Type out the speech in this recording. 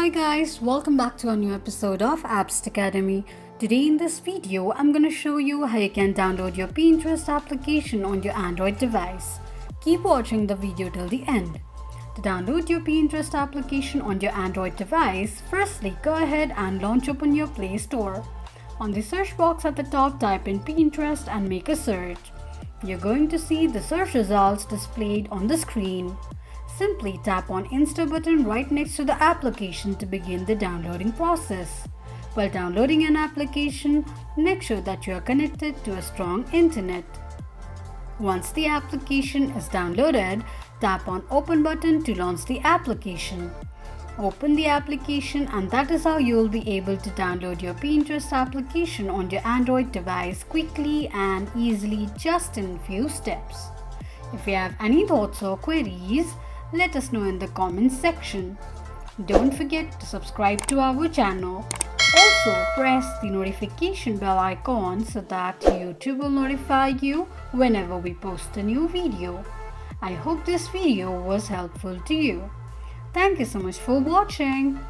Hi guys, welcome back to a new episode of Apps Academy. Today in this video, I'm going to show you how you can download your Pinterest application on your Android device. Keep watching the video till the end. To download your Pinterest application on your Android device, firstly go ahead and launch open your Play Store. On the search box at the top, type in Pinterest and make a search. You're going to see the search results displayed on the screen. Simply tap on Install button right next to the application to begin the downloading process. While downloading an application, make sure that you are connected to a strong internet. Once the application is downloaded, tap on Open button to launch the application. Open the application and that is how you will be able to download your Pinterest application on your Android device quickly and easily just in few steps. If you have any thoughts or queries, let us know in the comments section. Don't forget to subscribe to our channel. Also press the notification bell icon so that YouTube will notify you whenever we post a new video. I hope this video was helpful to you. Thank you so much for watching.